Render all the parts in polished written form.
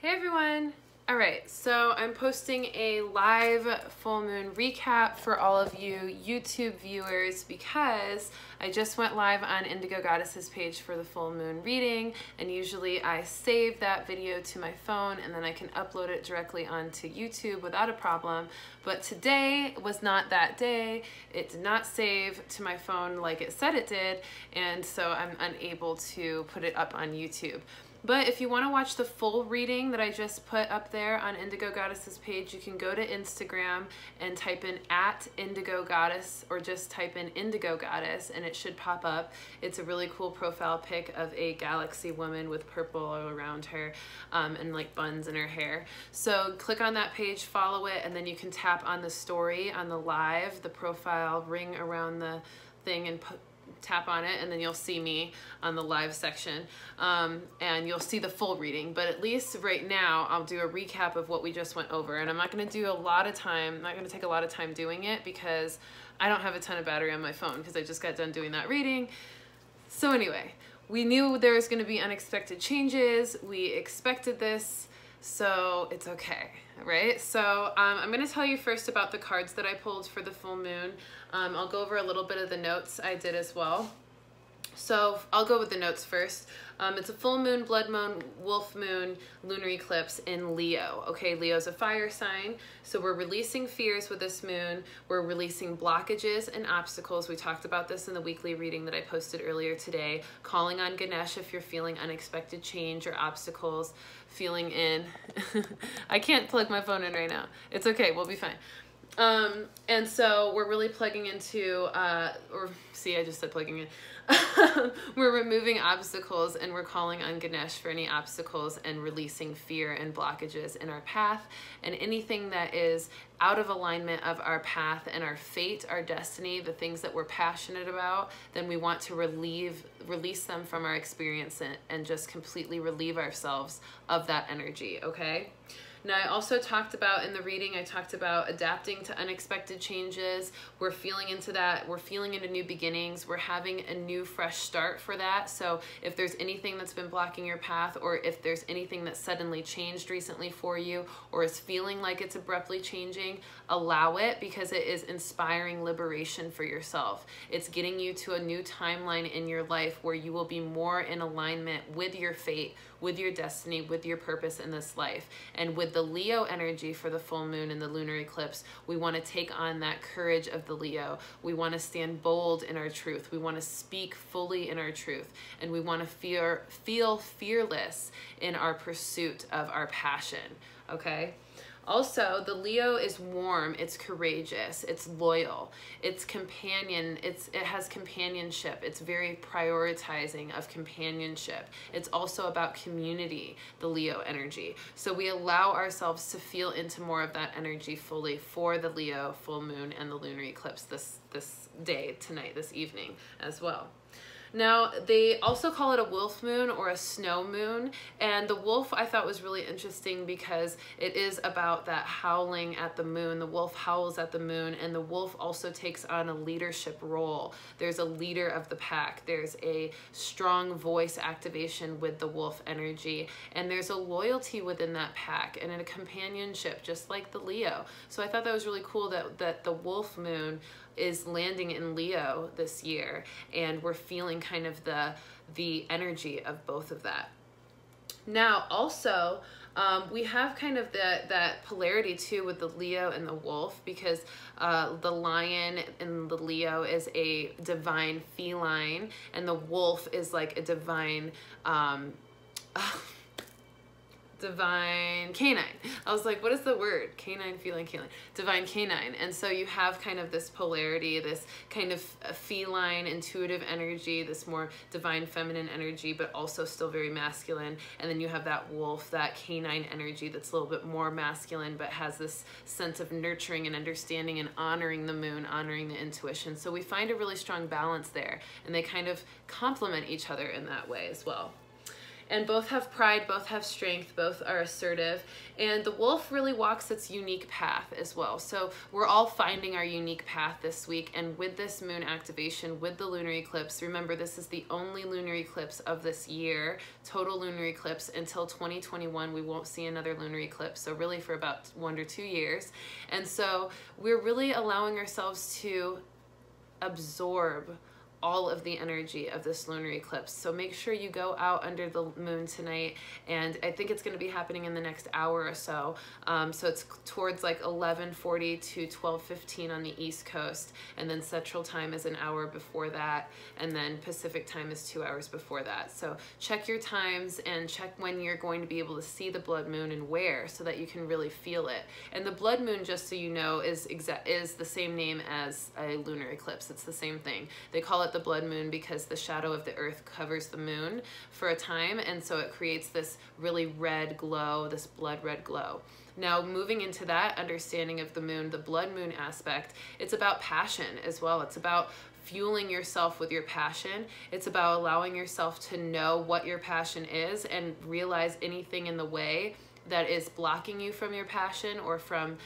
Hey everyone! Alright, so I'm posting a live full moon recap for all of you YouTube viewers because I just went live on Indigo Goddess's page for the full moon reading, and usually I save that video to my phone and then I can upload it directly onto YouTube without a problem. But today was not that day. It did not save to my phone like it said it did, and so I'm unable to put it up on YouTube. But if you want to watch the full reading that I just put up there on Indigo Goddess's page, you can go to Instagram and type in @IndigoGoddess, or just type in Indigo Goddess and it should pop up. It's a really cool profile pic of a galaxy woman with purple all around her and like buns in her hair. So click on that page, follow it, and then you can tap on the story on the live, the profile, ring around the thing and tap on it, and then you'll see me on the live section, and you'll see the full reading. But at least right now I'll do a recap of what we just went over, and I'm not going to do a lot of time, I'm not going to take a lot of time doing it because I don't have a ton of battery on my phone because I just got done doing that reading. So anyway, we knew there was going to be unexpected changes, we expected this, so it's okay, right? So I'm going to tell you first about the cards that I pulled for the full moon. I'll go over a little bit of the notes I did as well. So I'll go with the notes first. It's a full moon, blood moon, wolf moon, lunar eclipse in Leo. Okay, Leo's a fire sign, so we're releasing fears with this moon. We're releasing blockages and obstacles. We talked about this in the weekly reading that I posted earlier today. Calling on Ganesh if you're feeling unexpected change or obstacles. Feeling in. I can't plug my phone in right now. It's okay, we'll be fine. And so we're really plugging into, or see, I just said plugging in. We're removing obstacles and we're calling on Ganesh for any obstacles and releasing fear and blockages in our path, and anything that is out of alignment of our path and our fate, our destiny, the things that we're passionate about, then we want to release them from our experience and just completely relieve ourselves of that energy, okay? Now, I also talked about in the reading, I talked about adapting to unexpected changes. We're feeling into that. We're feeling into new beginnings. We're having a new fresh start for that. So if there's anything that's been blocking your path, or if there's anything that suddenly changed recently for you, or is feeling like it's abruptly changing, allow it, because it is inspiring liberation for yourself. It's getting you to a new timeline in your life where you will be more in alignment with your fate, with your destiny, with your purpose in this life. And with the Leo energy for the full moon and the lunar eclipse, we want to take on that courage of the Leo. We want to stand bold in our truth. We want to speak fully in our truth. And we want to feel fearless in our pursuit of our passion, okay? Also, the Leo is warm, it's courageous, it's loyal, it's companion, it has companionship, it's very prioritizing of companionship. It's also about community, the Leo energy. So we allow ourselves to feel into more of that energy fully for the Leo full moon and the lunar eclipse this day, tonight, this evening as well. Now, they also call it a wolf moon or a snow moon, and the wolf I thought was really interesting because it is about that howling at the moon. The wolf howls at the moon, and the wolf also takes on a leadership role. There's a leader of the pack. There's a strong voice activation with the wolf energy, and there's a loyalty within that pack and a companionship, just like the Leo. So I thought that was really cool that the wolf moon is landing in Leo this year, and we're feeling kind of the energy of both of that. Now also we have kind of that polarity too with the Leo and the wolf, because the lion in the Leo is a divine feline and the wolf is like a divine divine canine. I was like, what is the word? Canine, feline, canine. Divine canine. And so you have kind of this polarity, this kind of feline, intuitive energy, this more divine feminine energy, but also still very masculine. And then you have that wolf, that canine energy that's a little bit more masculine, but has this sense of nurturing and understanding and honoring the moon, honoring the intuition. So we find a really strong balance there, and they kind of complement each other in that way as well. And both have pride, both have strength, both are assertive. And the wolf really walks its unique path as well. So we're all finding our unique path this week. And with this moon activation, with the lunar eclipse, remember this is the only lunar eclipse of this year, total lunar eclipse. Until 2021, we won't see another lunar eclipse. So really for about 1 to 2 years. And so we're really allowing ourselves to absorb all of the energy of this lunar eclipse. So make sure you go out under the moon tonight, and I think it's going to be happening in the next hour or so. So it's towards like 11:40 to 12:15 on the East Coast, and then Central Time is an hour before that, and then Pacific Time is 2 hours before that. So check your times and check when you're going to be able to see the blood moon and where, so that you can really feel it. And the blood moon, just so you know, is the same name as a lunar eclipse. It's the same thing. They call it the blood moon because the shadow of the earth covers the moon for a time, and so it creates this really red glow, this blood red glow. Now, moving into that understanding of the moon, the blood moon aspect, it's about passion as well. It's about fueling yourself with your passion. It's about allowing yourself to know what your passion is and realize anything in the way that is blocking you from your passion or from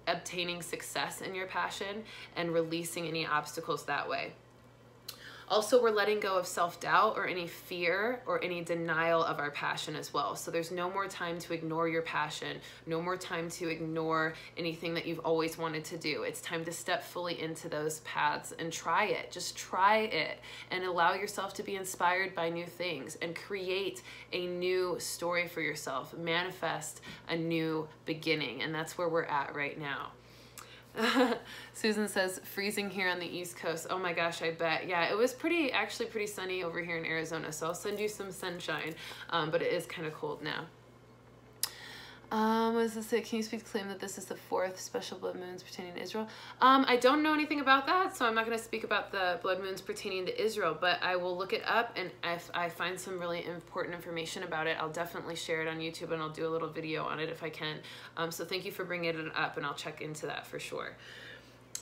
obtaining success in your passion, and releasing any obstacles that way. Also, we're letting go of self-doubt or any fear or any denial of our passion as well. So there's no more time to ignore your passion, no more time to ignore anything that you've always wanted to do. It's time to step fully into those paths and try it. Just try it and allow yourself to be inspired by new things and create a new story for yourself. Manifest a new beginning, and that's where we're at right now. Susan says, freezing here on the East Coast. Oh my gosh, I bet. Yeah, it was actually pretty sunny over here in Arizona, so I'll send you some sunshine, but it is kind of cold now. What does this say? Can you speak to claim that this is the 4th special blood moons pertaining to Israel? I don't know anything about that, so I'm not going to speak about the blood moons pertaining to Israel, but I will look it up, and if I find some really important information about it, I'll definitely share it on YouTube, and I'll do a little video on it if I can. So thank you for bringing it up, and I'll check into that for sure.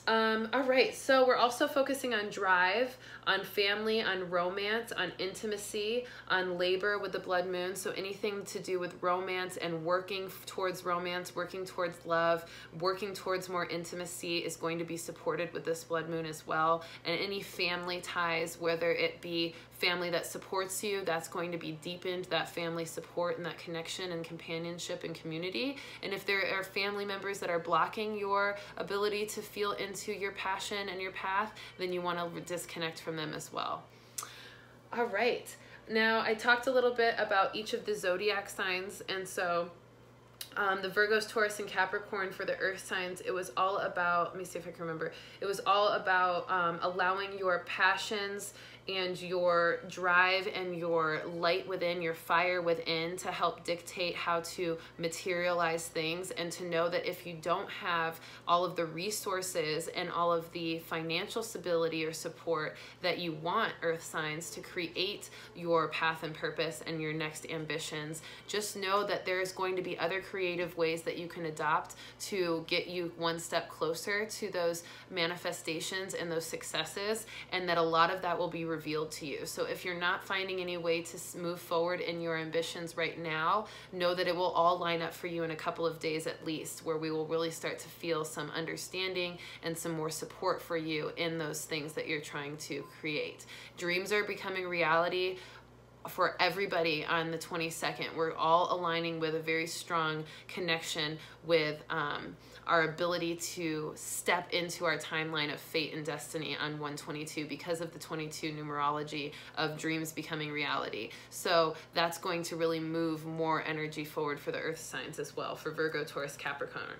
All right, so we're also focusing on drive, on family, on romance, on intimacy, on labor with the blood moon. So anything to do with romance and working towards romance, working towards love, working towards more intimacy is going to be supported with this blood moon as well. And any family ties, whether it be family that supports you, that's going to be deepened, that family support and that connection and companionship and community. And if there are family members that are blocking your ability to feel into your passion and your path, then you want to disconnect from them as well. All right, now I talked a little bit about each of the zodiac signs, and so the Virgos, Taurus, and Capricorn for the earth signs, it was all about, let me see if I can remember, it was all about allowing your passions and your drive and your light within, your fire within, to help dictate how to materialize things, and to know that if you don't have all of the resources and all of the financial stability or support that you want, earth signs, to create your path and purpose and your next ambitions, just know that there's going to be other creative ways that you can adopt to get you one step closer to those manifestations and those successes, and that a lot of that will be revealed to you. So if you're not finding any way to move forward in your ambitions right now, know that it will all line up for you in a couple of days at least, where we will really start to feel some understanding and some more support for you in those things that you're trying to create. Dreams are becoming reality for everybody on the 22nd. We're all aligning with a very strong connection with our ability to step into our timeline of fate and destiny on 122 because of the 22 numerology of dreams becoming reality. So that's going to really move more energy forward for the earth signs as well, for Virgo, Taurus, Capricorn.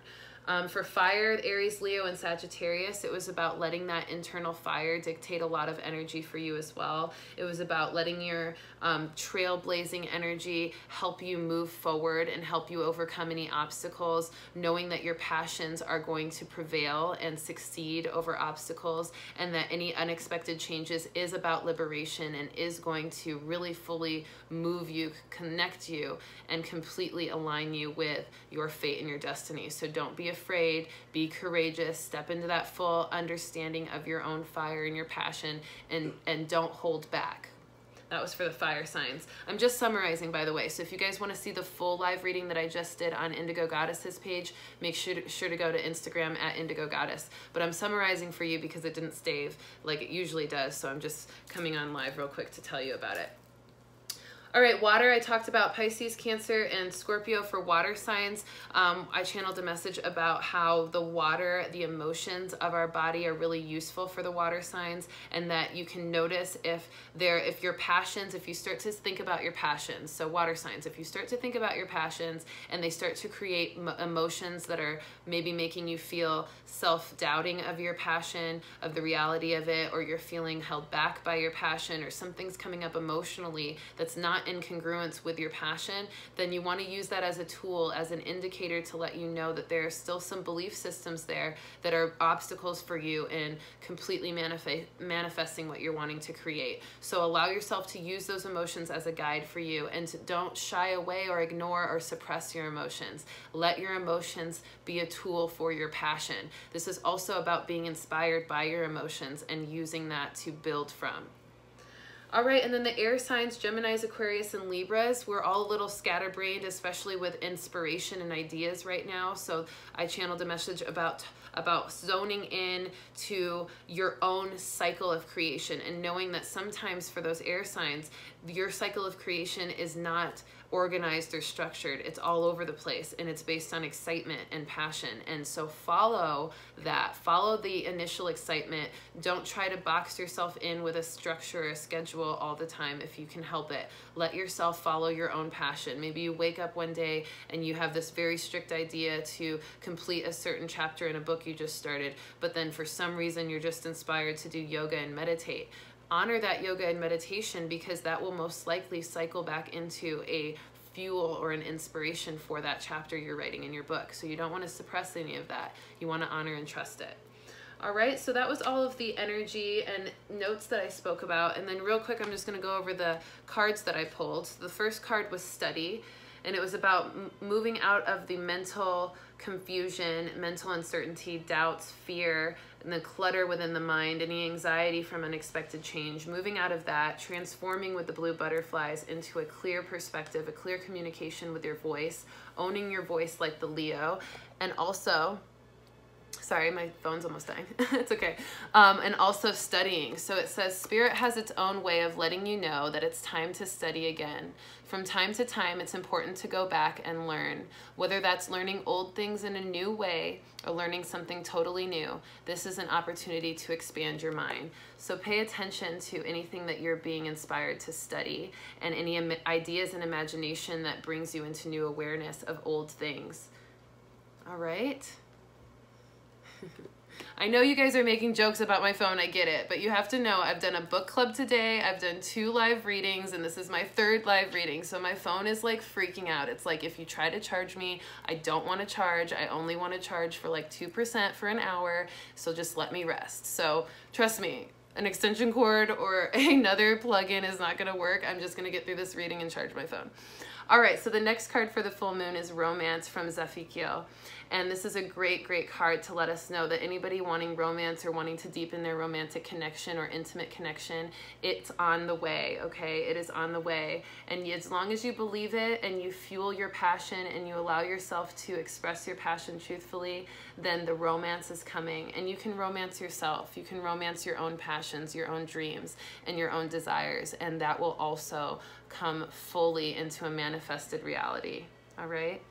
For fire, Aries, Leo, and Sagittarius, it was about letting that internal fire dictate a lot of energy for you as well. It was about letting your trailblazing energy help you move forward and help you overcome any obstacles, knowing that your passions are going to prevail and succeed over obstacles, and that any unexpected changes is about liberation and is going to really fully move you, connect you, and completely align you with your fate and your destiny. So don't be afraid, be courageous, step into that full understanding of your own fire and your passion, and don't hold back. That was for the fire signs. I'm just summarizing, by the way. So if you guys want to see the full live reading that I just did on Indigo Goddess's page, make sure to go to Instagram at Indigo Goddess. But I'm summarizing for you because it didn't stave like it usually does. So I'm just coming on live real quick to tell you about it. All right, water, I talked about Pisces, Cancer, and Scorpio for water signs. I channeled a message about how the water, the emotions of our body are really useful for the water signs, and that you can notice if your passions, if you start to think about your passions, so water signs, if you start to think about your passions and they start to create emotions that are maybe making you feel self-doubting of your passion, of the reality of it, or you're feeling held back by your passion, or something's coming up emotionally that's not in congruence with your passion, then you want to use that as a tool, as an indicator to let you know that there are still some belief systems there that are obstacles for you in completely manifesting what you're wanting to create. So allow yourself to use those emotions as a guide for you, and don't shy away or ignore or suppress your emotions. Let your emotions be a tool for your passion. This is also about being inspired by your emotions and using that to build from. All right, and then the air signs, Geminis, Aquarius, and Libras, we're all a little scatterbrained, especially with inspiration and ideas right now. So I channeled a message about zoning in to your own cycle of creation, and knowing that sometimes for those air signs, your cycle of creation is not organized or structured. It's all over the place, and it's based on excitement and passion. And so follow that. Follow the initial excitement. Don't try to box yourself in with a structure or a schedule all the time if you can help it. Let yourself follow your own passion. Maybe you wake up one day and you have this very strict idea to complete a certain chapter in a book you just started, but then for some reason you're just inspired to do yoga and meditate. Honor that yoga and meditation, because that will most likely cycle back into a fuel or an inspiration for that chapter you're writing in your book. So you don't want to suppress any of that. You want to honor and trust it. All right, so that was all of the energy and notes that I spoke about. And then real quick, I'm just going to go over the cards that I pulled. So the first card was study, and it was about moving out of the mental confusion, mental uncertainty, doubts, fear, and the clutter within the mind, any anxiety from unexpected change, moving out of that, transforming with the blue butterflies into a clear perspective, a clear communication with your voice, owning your voice like the Leo, and also, sorry, my phone's almost dying. It's okay. And also studying. So it says, Spirit has its own way of letting you know that it's time to study again. From time to time, it's important to go back and learn. Whether that's learning old things in a new way or learning something totally new, this is an opportunity to expand your mind. So pay attention to anything that you're being inspired to study, and any ideas and imagination that brings you into new awareness of old things. All right. I know you guys are making jokes about my phone, I get it, but you have to know I've done a book club today, I've done 2 live readings, and this is my 3rd live reading, so my phone is like freaking out. It's like, if you try to charge me, I don't want to charge. I only want to charge for like 2% for an hour, so just let me rest. So trust me, an extension cord or another plug-in is not going to work. I'm just going to get through this reading and charge my phone. All right, so the next card for the full moon is Romance from Zephikyo. And this is a great, great card to let us know that anybody wanting romance or wanting to deepen their romantic connection or intimate connection, it's on the way, okay? It is on the way. And as long as you believe it and you fuel your passion and you allow yourself to express your passion truthfully, then the romance is coming. And you can romance yourself. You can romance your own passions, your own dreams, and your own desires. And that will also come fully into a manifested reality, all right?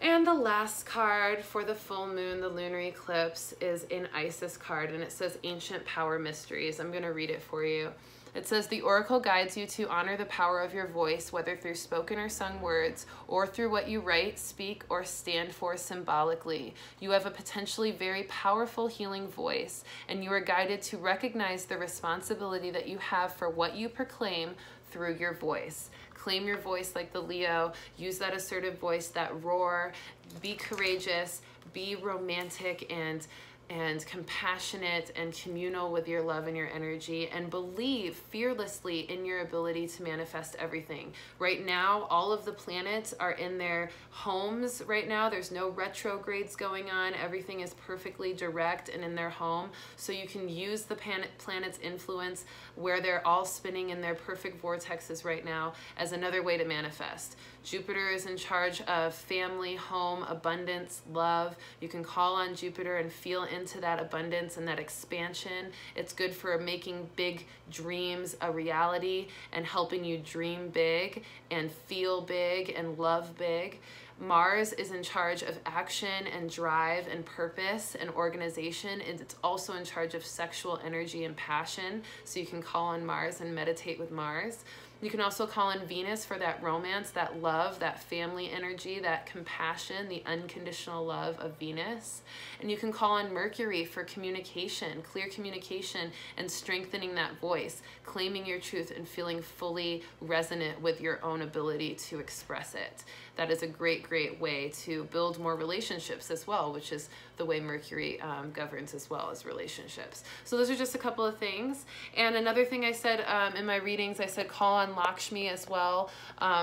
And the last card for the full moon, the lunar eclipse, is an Isis card, and it says Ancient Power Mysteries. I'm going to read it for you. It says, the oracle guides you to honor the power of your voice, whether through spoken or sung words, or through what you write, speak, or stand for symbolically. You have a potentially very powerful healing voice, and you are guided to recognize the responsibility that you have for what you proclaim through your voice. Claim your voice like the Leo. Use that assertive voice, that roar. Be courageous, be romantic, and and compassionate and communal with your love and your energy, and believe fearlessly in your ability to manifest everything. Right now, all of the planets are in their homes right now. There's no retrogrades going on. Everything is perfectly direct and in their home. So you can use the planet's influence where they're all spinning in their perfect vortexes right now as another way to manifest. Jupiter is in charge of family, home, abundance, love. You can call on Jupiter and feel into that abundance and that expansion. It's good for making big dreams a reality and helping you dream big and feel big and love big. Mars is in charge of action and drive and purpose and organization. It's also in charge of sexual energy and passion. So you can call on Mars and meditate with Mars. You can also call on Venus for that romance, that love, that family energy, that compassion, the unconditional love of Venus. And you can call on Mercury for communication, clear communication, and strengthening that voice, claiming your truth and feeling fully resonant with your own ability to express it. That is a great, great way to build more relationships as well, which is the way Mercury governs as well as relationships. So those are just a couple of things. And another thing I said in my readings, I said call on Lakshmi as well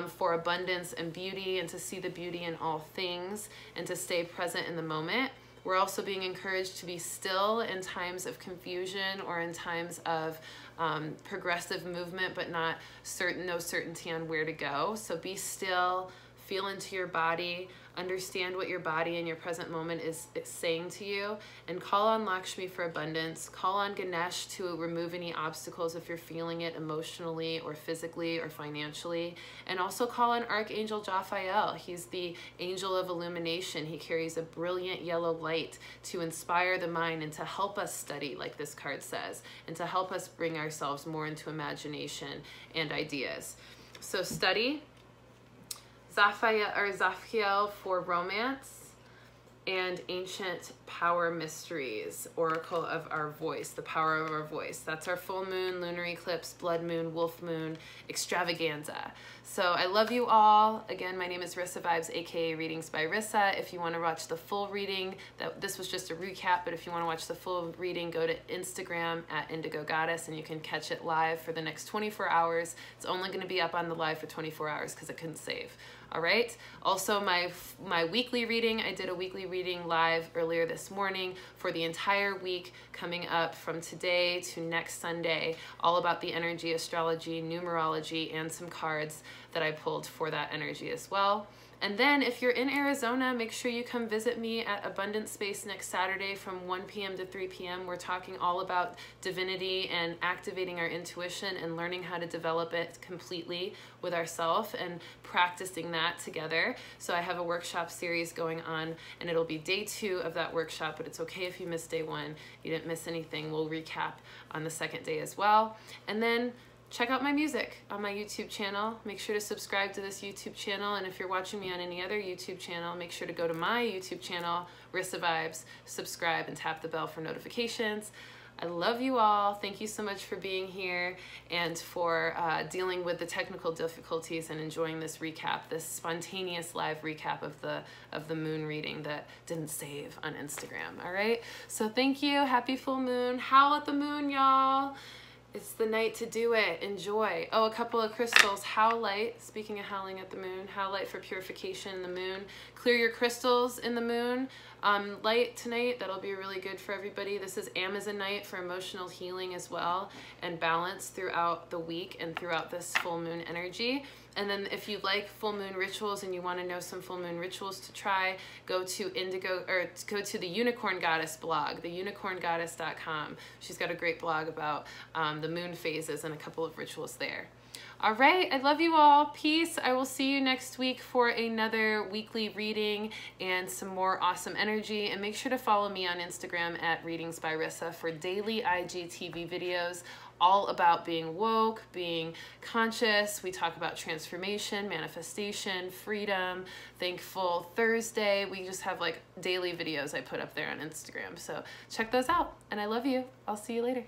for abundance and beauty, and to see the beauty in all things and to stay present in the moment. We're also being encouraged to be still in times of confusion or in times of progressive movement, but no certainty on where to go. So be still, feel into your body, understand what your body in your present moment is saying to you, and call on Lakshmi for abundance. Call on Ganesh to remove any obstacles if you're feeling it emotionally or physically or financially. And also call on Archangel Jophiel. He's the angel of illumination. He carries a brilliant yellow light to inspire the mind and to help us study, like this card says, and to help us bring ourselves more into imagination and ideas. So study. Zaphiel for romance, and ancient power mysteries, oracle of our voice, the power of our voice. That's our full moon, lunar eclipse, blood moon, wolf moon extravaganza. So I love you all. Again, my name is Rissa Vibes, aka Readings by Rissa. If you want to watch the full reading, this was just a recap, but if you want to watch the full reading, go to Instagram at Indigo Goddess, and you can catch it live for the next 24 hours. It's only going to be up on the live for 24 hours because it couldn't save. All right. Also, my weekly reading, I did a weekly reading live earlier this morning for the entire week coming up from today to next Sunday, all about the energy, astrology, numerology, and some cards that I pulled for that energy as well. And then if you're in Arizona, make sure you come visit me at Abundance Space next Saturday from 1 p.m. to 3 p.m. We're talking all about divinity and activating our intuition and learning how to develop it completely with ourselves and practicing that together. So I have a workshop series going on, and it'll be day 2 of that workshop, but it's okay if you missed day 1. You didn't miss anything. We'll recap on the second day as well. And then check out my music on my YouTube channel. Make sure to subscribe to this YouTube channel. And if you're watching me on any other YouTube channel, make sure to go to my YouTube channel, Rissa Vibes, subscribe and tap the bell for notifications. I love you all. Thank you so much for being here and for dealing with the technical difficulties and enjoying this recap, this spontaneous live recap of the moon reading that didn't save on Instagram. All right. So thank you. Happy full moon. Howl at the moon, y'all. It's the night to do it. Enjoy. Oh, a couple of crystals. Howlite. Speaking of howling at the moon, howlite for purification in the moon. Clear your crystals in the moon. Light tonight. That'll be really good for everybody. This is Amazonite for emotional healing as well and balance throughout the week and throughout this full moon energy. And then if you like full moon rituals and you want to know some full moon rituals to try, go to the Unicorn Goddess blog, theunicorngoddess.com. She's got a great blog about the moon phases and a couple of rituals there. All right, I love you all. Peace. I will see you next week for another weekly reading and some more awesome energy. And make sure to follow me on Instagram at Readings by Rissa for daily IGTV videos all about being woke, being conscious. We talk about transformation, manifestation, freedom, Thankful Thursday. We just have like daily videos I put up there on Instagram. So check those out. And I love you. I'll see you later.